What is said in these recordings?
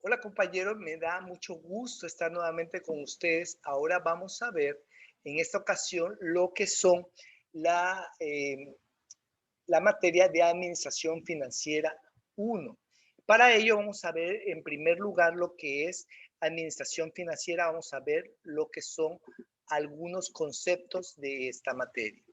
Hola compañeros, me da mucho gusto estar nuevamente con ustedes. Ahora vamos a ver en esta ocasión lo que son la, eh, la materia de administración financiera 1. Para ello vamos a ver en primer lugar lo que es administración financiera, vamos a ver lo que son algunos conceptos de esta materia.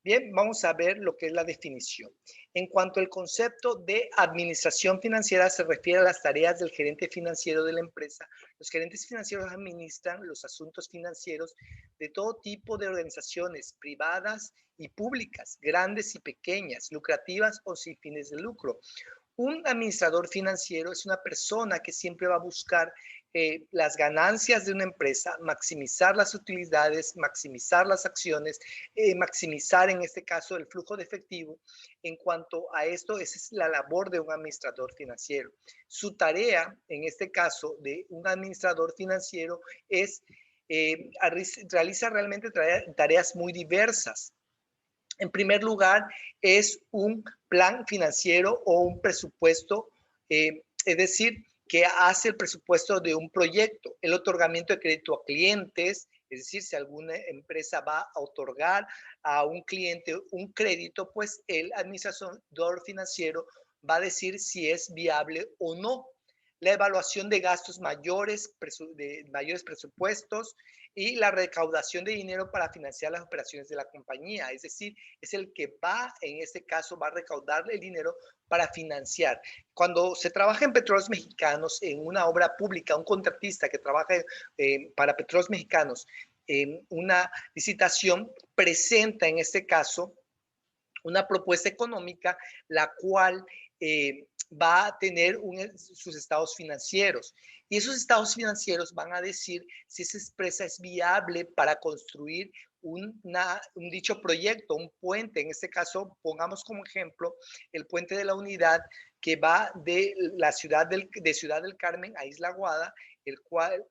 Bien, vamos a ver lo que es la definición. En cuanto al concepto de administración financiera, se refiere a las tareas del gerente financiero de la empresa. Los gerentes financieros administran los asuntos financieros de todo tipo de organizaciones privadas y públicas, grandes y pequeñas, lucrativas o sin fines de lucro. Un administrador financiero es una persona que siempre va a buscar las ganancias de una empresa, maximizar las utilidades, maximizar las acciones, maximizar en este caso el flujo de efectivo. En cuanto a esto, esa es la labor de un administrador financiero. Su tarea, en este caso de un administrador financiero, es realiza realmente tareas muy diversas. En primer lugar, es un plan financiero o un presupuesto, es decir, que hace el presupuesto de un proyecto, el otorgamiento de crédito a clientes, es decir, si alguna empresa va a otorgar a un cliente un crédito, pues el administrador financiero va a decir si es viable o no. La evaluación de gastos mayores, de mayores presupuestos y la recaudación de dinero para financiar las operaciones de la compañía. Es decir, es el que va, en este caso, va a recaudar el dinero para financiar. Cuando se trabaja en Petróleos Mexicanos, en una obra pública, un contratista que trabaja para Petróleos Mexicanos en una licitación, presenta en este caso una propuesta económica, la cual va a tener sus estados financieros. Y esos estados financieros van a decir si esa empresa es viable para construir un dicho proyecto, un puente. En este caso, pongamos como ejemplo el puente de la Unidad que va de la Ciudad del Carmen a Isla Guada, el cual,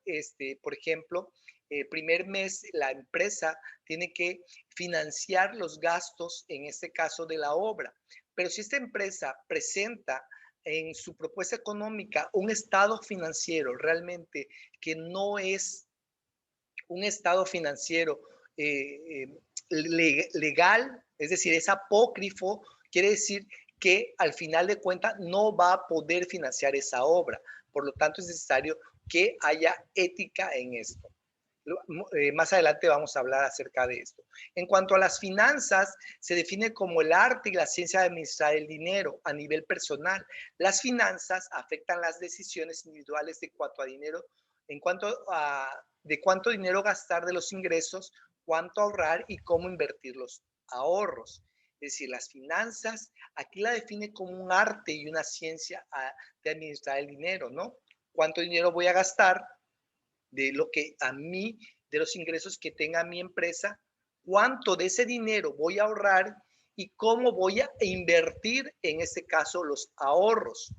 por ejemplo, el primer mes la empresa tiene que financiar los gastos, en este caso de la obra. Pero si esta empresa presenta en su propuesta económica un estado financiero realmente que no es un estado financiero legal, es decir, es apócrifo, quiere decir que al final de cuentas no va a poder financiar esa obra. Por lo tanto, es necesario que haya ética en esto. Más adelante vamos a hablar acerca de esto. En cuanto a las finanzas, se define como el arte y la ciencia de administrar el dinero a nivel personal. Las finanzas afectan las decisiones individuales de cuanto a dinero, en cuanto a de cuánto dinero gastar de los ingresos, cuánto ahorrar y cómo invertir los ahorros. Es decir, las finanzas, aquí la define como un arte y una ciencia de administrar el dinero, ¿no? ¿Cuánto dinero voy a gastar? De lo que a mí, de los ingresos que tenga mi empresa, cuánto de ese dinero voy a ahorrar y cómo voy a invertir, en este caso, los ahorros.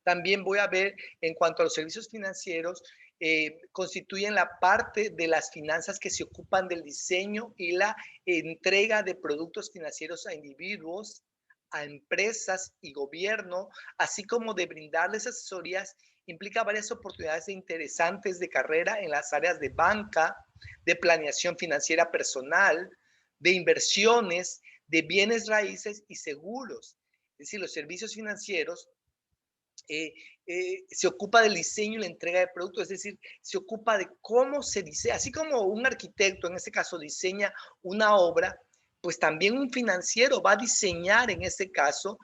También voy a ver en cuanto a los servicios financieros, constituyen la parte de las finanzas que se ocupan del diseño y la entrega de productos financieros a individuos, a empresas y gobierno, así como de brindarles asesorías. Implica varias oportunidades interesantes de carrera en las áreas de banca, de planeación financiera personal, de inversiones, de bienes raíces y seguros. Es decir, los servicios financieros se ocupa del diseño y la entrega de productos, es decir, se ocupa de cómo se dice, así como un arquitecto en este caso diseña una obra, pues también un financiero va a diseñar en este caso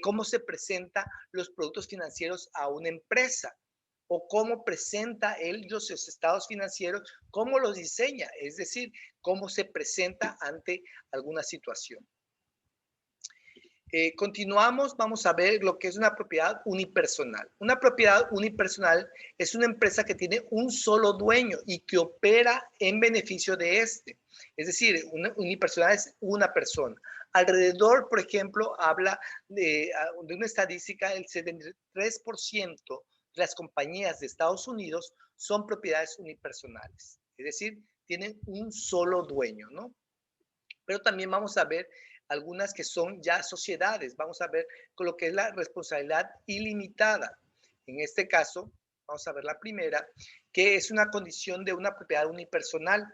cómo se presenta los productos financieros a una empresa o cómo presenta él los estados financieros, cómo los diseña, es decir, cómo se presenta ante alguna situación. Continuamos, vamos a ver lo que es una propiedad unipersonal. Una propiedad unipersonal es una empresa que tiene un solo dueño y que opera en beneficio de este. Es decir, una unipersonal es una persona. Alrededor, por ejemplo, habla de una estadística, el 73% de las compañías de Estados Unidos son propiedades unipersonales. Es decir, tienen un solo dueño, ¿no? Pero también vamos a ver algunas que son ya sociedades. Vamos a ver con lo que es la responsabilidad ilimitada. En este caso, vamos a ver la primera, que es una condición de una propiedad unipersonal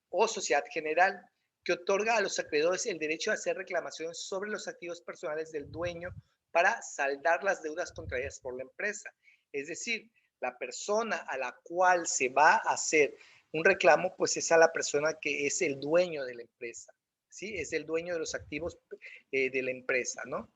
o sociedad general que otorga a los acreedores el derecho a hacer reclamaciones sobre los activos personales del dueño para saldar las deudas contraídas por la empresa. Es decir, la persona a la cual se va a hacer un reclamo, pues es a la persona que es el dueño de la empresa, ¿sí? Es el dueño de los activos de la empresa, ¿no?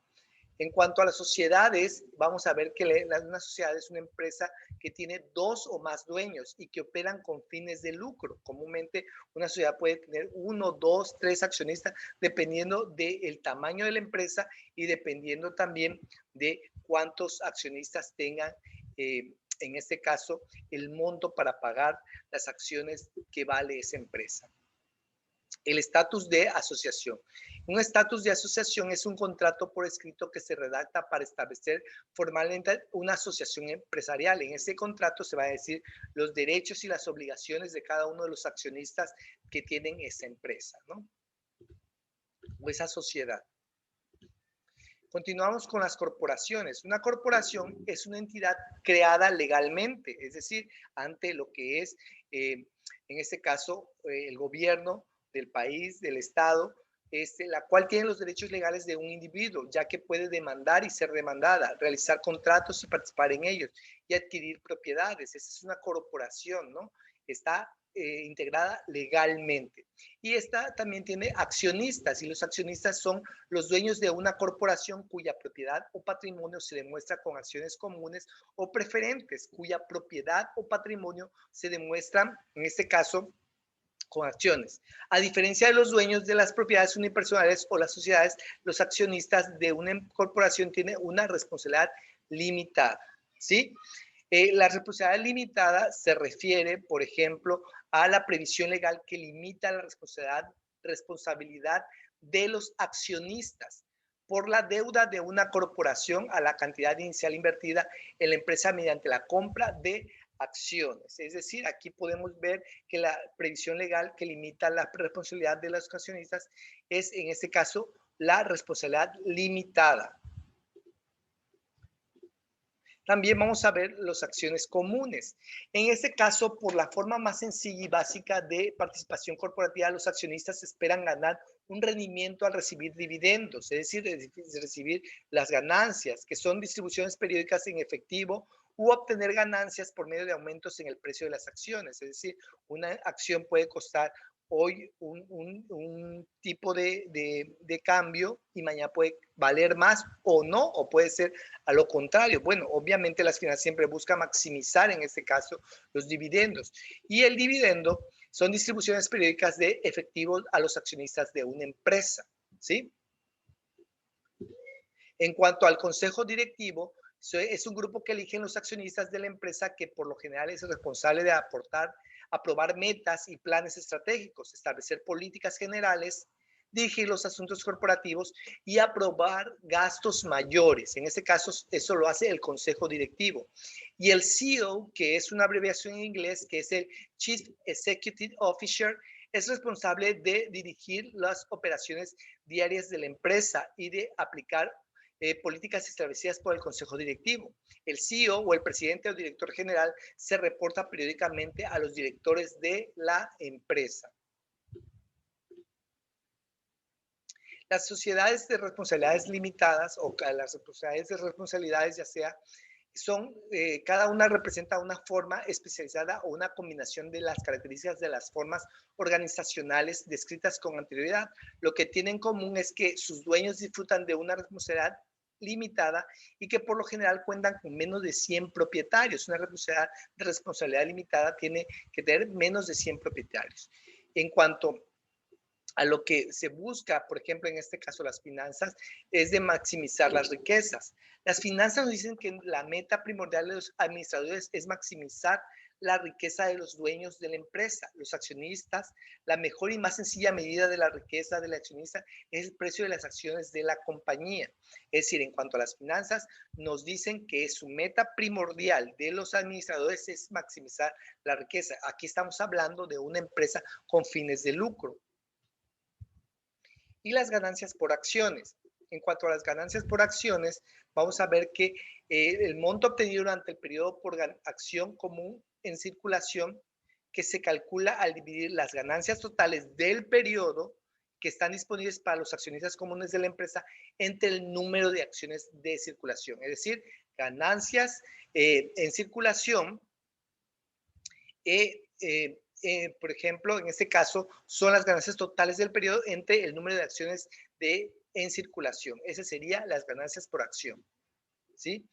En cuanto a las sociedades, vamos a ver que una sociedad es una empresa que tiene dos o más dueños y que operan con fines de lucro. Comúnmente una sociedad puede tener uno, dos, tres accionistas, dependiendo del tamaño de la empresa y dependiendo también de cuántos accionistas tengan, en este caso, el monto para pagar las acciones que vale esa empresa. El estatus de asociación. Un estatus de asociación es un contrato por escrito que se redacta para establecer formalmente una asociación empresarial. En ese contrato se va a decir los derechos y las obligaciones de cada uno de los accionistas que tienen esa empresa, ¿no? O esa sociedad. Continuamos con las corporaciones. Una corporación es una entidad creada legalmente, es decir, ante lo que es, en este caso, el gobierno del país, del Estado, la cual tiene los derechos legales de un individuo, ya que puede demandar y ser demandada, realizar contratos y participar en ellos, y adquirir propiedades. Esa es una corporación, ¿no? Está integrada legalmente. Y esta también tiene accionistas, y los accionistas son los dueños de una corporación cuya propiedad o patrimonio se demuestra con acciones comunes o preferentes, cuya propiedad o patrimonio se demuestran, en este caso, con acciones. A diferencia de los dueños de las propiedades unipersonales o las sociedades, los accionistas de una corporación tienen una responsabilidad limitada, ¿sí? La responsabilidad limitada se refiere, por ejemplo, a la previsión legal que limita la responsabilidad de los accionistas por la deuda de una corporación a la cantidad inicial invertida en la empresa mediante la compra de acciones. Es decir, aquí podemos ver que la previsión legal que limita la responsabilidad de los accionistas es, en este caso, la responsabilidad limitada. También vamos a ver las acciones comunes. En este caso, por la forma más sencilla y básica de participación corporativa, los accionistas esperan ganar un rendimiento al recibir dividendos, es decir, recibir las ganancias, que son distribuciones periódicas en efectivo u obtener ganancias por medio de aumentos en el precio de las acciones. Es decir, una acción puede costar hoy un tipo de cambio y mañana puede valer más o no, o puede ser a lo contrario. Bueno, obviamente las finanzas siempre buscan maximizar, en este caso, los dividendos. Y el dividendo son distribuciones periódicas de efectivo a los accionistas de una empresa, ¿sí? En cuanto al consejo directivo, es un grupo que eligen los accionistas de la empresa que por lo general es responsable de aprobar metas y planes estratégicos, establecer políticas generales, dirigir los asuntos corporativos y aprobar gastos mayores. En este caso, eso lo hace el consejo directivo. Y el CEO, que es una abreviación en inglés, que es el Chief Executive Officer, es responsable de dirigir las operaciones diarias de la empresa y de aplicar políticas establecidas por el Consejo Directivo. El CEO o el presidente o director general se reporta periódicamente a los directores de la empresa. Las sociedades de responsabilidades limitadas o las sociedades de responsabilidades, ya sea, son, cada una representa una forma especializada o una combinación de las características de las formas organizacionales descritas con anterioridad. Lo que tienen en común es que sus dueños disfrutan de una responsabilidad limitada y que por lo general cuentan con menos de 100 propietarios. Una responsabilidad limitada tiene que tener menos de 100 propietarios. En cuanto a lo que se busca, por ejemplo, en este caso las finanzas, es de maximizar las riquezas. Las finanzas nos dicen que la meta primordial de los administradores es maximizar la riqueza de los dueños de la empresa, los accionistas. La mejor y más sencilla medida de la riqueza del accionista es el precio de las acciones de la compañía. Es decir, en cuanto a las finanzas, nos dicen que su meta primordial de los administradores es maximizar la riqueza. Aquí estamos hablando de una empresa con fines de lucro. y las ganancias por acciones. En cuanto a las ganancias por acciones, vamos a ver que el monto obtenido durante el periodo por acción común en circulación, que se calcula al dividir las ganancias totales del periodo que están disponibles para los accionistas comunes de la empresa entre el número de acciones de circulación. Es decir, ganancias en circulación, por ejemplo, en este caso, son las ganancias totales del periodo entre el número de acciones en circulación. Esas serían las ganancias por acción, ¿sí?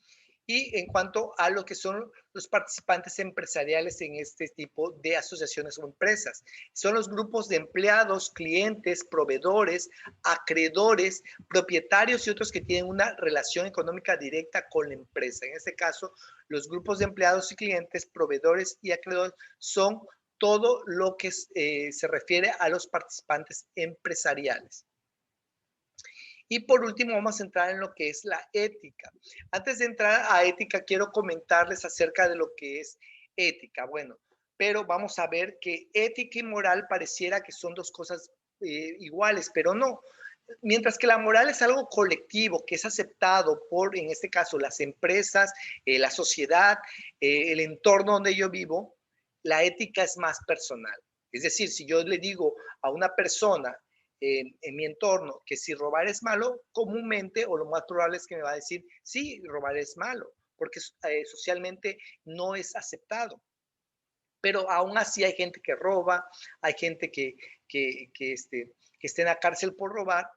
Y en cuanto a lo que son los participantes empresariales en este tipo de asociaciones o empresas, son los grupos de empleados, clientes, proveedores, acreedores, propietarios y otros que tienen una relación económica directa con la empresa. En este caso, los grupos de empleados y clientes, proveedores y acreedores son todo lo que se refiere a los participantes empresariales. Y por último, vamos a entrar en lo que es la ética. Antes de entrar a ética, quiero comentarles acerca de lo que es ética. Bueno, pero vamos a ver que ética y moral pareciera que son dos cosas iguales, pero no. Mientras que la moral es algo colectivo, que es aceptado por, en este caso, las empresas, la sociedad, el entorno donde yo vivo, la ética es más personal. Es decir, si yo le digo a una persona en mi entorno que si robar es malo, comúnmente o lo más probable es que me va a decir, sí, robar es malo, porque socialmente no es aceptado. Pero aún así hay gente que roba, hay gente que esté en la cárcel por robar.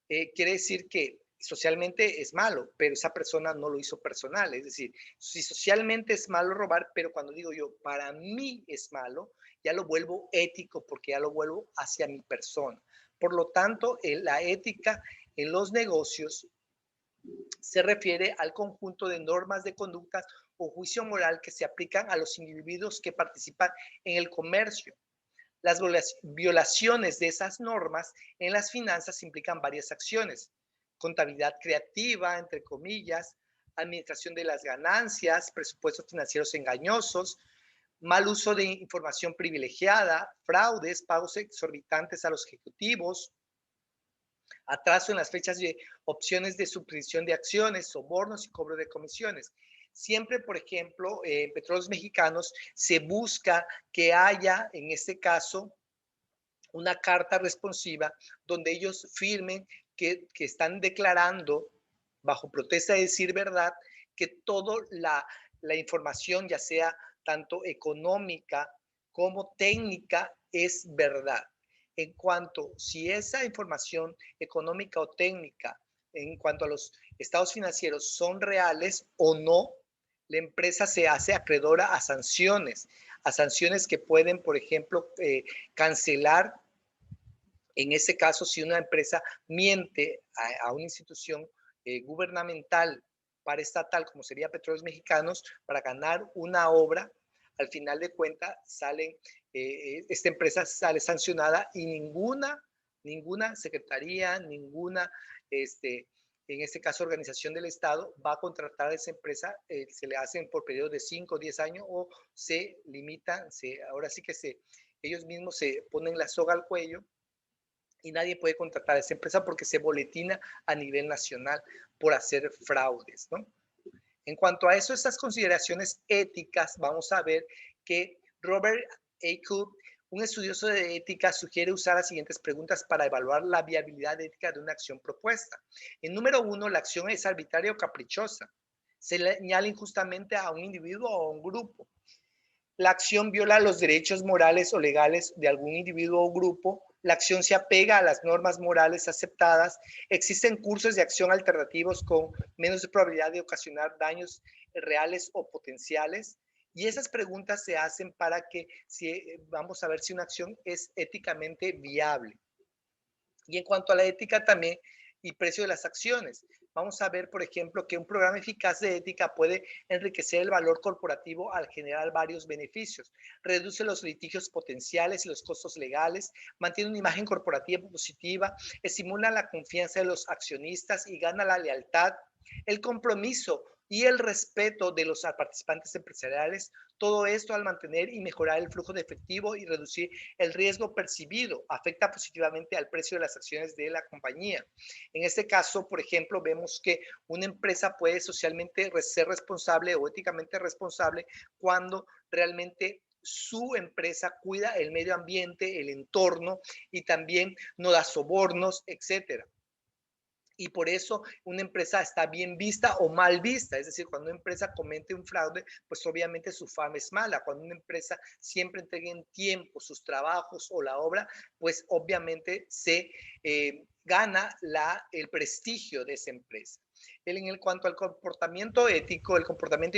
Quiere decir que socialmente es malo, pero esa persona no lo hizo personal. Es decir, si socialmente es malo robar, pero cuando digo yo, para mí es malo, ya lo vuelvo ético porque ya lo vuelvo hacia mi persona. Por lo tanto, la ética en los negocios se refiere al conjunto de normas de conducta o juicio moral que se aplican a los individuos que participan en el comercio. Las violaciones de esas normas en las finanzas implican varias acciones: contabilidad creativa, entre comillas, administración de las ganancias, presupuestos financieros engañosos, mal uso de información privilegiada, fraudes, pagos exorbitantes a los ejecutivos, atraso en las fechas de opciones de suscripción de acciones, sobornos y cobro de comisiones. Siempre, por ejemplo, en Petróleos Mexicanos se busca que haya, en este caso, una carta responsiva donde ellos firmen que están declarando, bajo protesta de decir verdad, que toda la información, ya sea tanto económica como técnica, es verdad. En cuanto si esa información económica o técnica, en cuanto a los estados financieros, son reales o no, la empresa se hace acreedora a sanciones que pueden, por ejemplo, cancelar. En ese caso, si una empresa miente a una institución gubernamental, paraestatal, como sería Petróleos Mexicanos, para ganar una obra, al final de cuentas esta empresa sale sancionada y ninguna secretaría, ninguna, en este caso, organización del Estado va a contratar a esa empresa. Se le hacen por periodos de 5 o 10 años o se limitan, ahora sí que ellos mismos se ponen la soga al cuello y nadie puede contratar a esa empresa porque se boletina a nivel nacional por hacer fraudes, ¿no? En cuanto a eso, estas consideraciones éticas, vamos a ver que Robert A. Cook, un estudioso de ética, sugiere usar las siguientes preguntas para evaluar la viabilidad ética de una acción propuesta. En número 1, la acción es arbitraria o caprichosa. Se le señala injustamente a un individuo o a un grupo. La acción viola los derechos morales o legales de algún individuo o grupo. La acción se apega a las normas morales aceptadas. Existen cursos de acción alternativos con menos probabilidad de ocasionar daños reales o potenciales. Y esas preguntas se hacen para que vamos a ver si una acción es éticamente viable. Y en cuanto a la ética también y precio de las acciones, vamos a ver, por ejemplo, que un programa eficaz de ética puede enriquecer el valor corporativo al generar varios beneficios. Reduce los litigios potenciales y los costos legales, mantiene una imagen corporativa positiva, estimula la confianza de los accionistas y gana la lealtad. El compromiso y el respeto de los participantes empresariales, todo esto al mantener y mejorar el flujo de efectivo y reducir el riesgo percibido, afecta positivamente al precio de las acciones de la compañía. En este caso, por ejemplo, vemos que una empresa puede socialmente ser responsable o éticamente responsable cuando realmente su empresa cuida el medio ambiente, el entorno y también no da sobornos, etcétera. Y por eso una empresa está bien vista o mal vista. Es decir, cuando una empresa comete un fraude, pues obviamente su fama es mala. Cuando una empresa siempre entrega en tiempo sus trabajos o la obra, pues obviamente se gana el prestigio de esa empresa. En cuanto al comportamiento ético, el comportamiento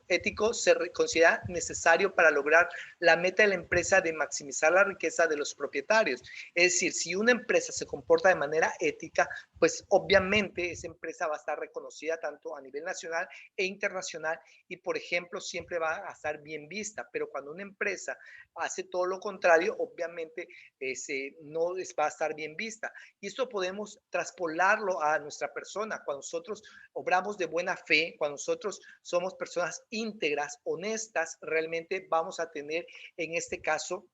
ético se considera necesario para lograr la meta de la empresa de maximizar la riqueza de los propietarios. Es decir, si una empresa se comporta de manera ética, pues obviamente esa empresa va a estar reconocida tanto a nivel nacional e internacional y, por ejemplo, siempre va a estar bien vista. Pero cuando una empresa hace todo lo contrario, obviamente no va a estar bien vista. Y esto podemos traspolarlo a nuestra persona. Cuando nosotros obramos de buena fe, cuando nosotros somos personas íntegras, honestas, realmente vamos a tener en este caso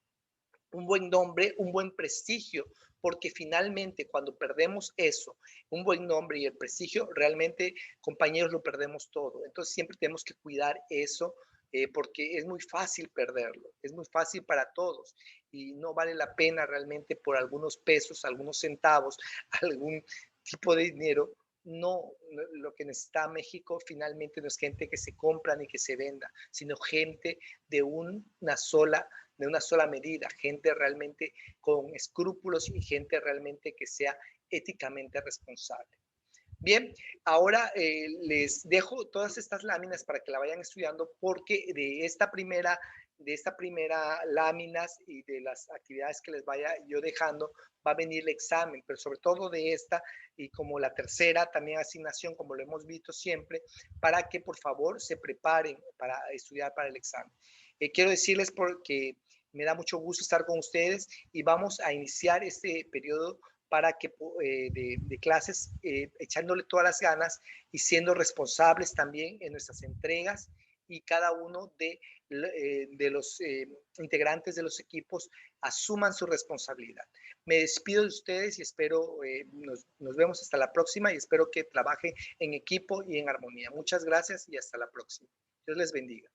un buen nombre, un buen prestigio, porque finalmente cuando perdemos eso, un buen nombre y el prestigio, realmente, compañeros, lo perdemos todo. Entonces siempre tenemos que cuidar eso, porque es muy fácil perderlo, es muy fácil para todos y no vale la pena realmente por algunos pesos, algunos centavos, algún tipo de dinero. No, lo que necesita México finalmente no es gente que se compra ni que se venda, sino gente de de una sola medida, gente realmente con escrúpulos y gente realmente que sea éticamente responsable. Bien, ahora les dejo todas estas láminas para que la vayan estudiando porque de esta primera láminas y de las actividades que les vaya yo dejando va a venir el examen, pero sobre todo de esta y como la tercera también asignación, como lo hemos visto siempre, para que por favor se preparen para estudiar para el examen. Quiero decirles porque me da mucho gusto estar con ustedes y vamos a iniciar este periodo para que de clases echándole todas las ganas y siendo responsables también en nuestras entregas y cada uno de los integrantes de los equipos asuman su responsabilidad. Me despido de ustedes y espero, nos vemos hasta la próxima y espero que trabajen en equipo y en armonía. Muchas gracias y hasta la próxima. Dios les bendiga.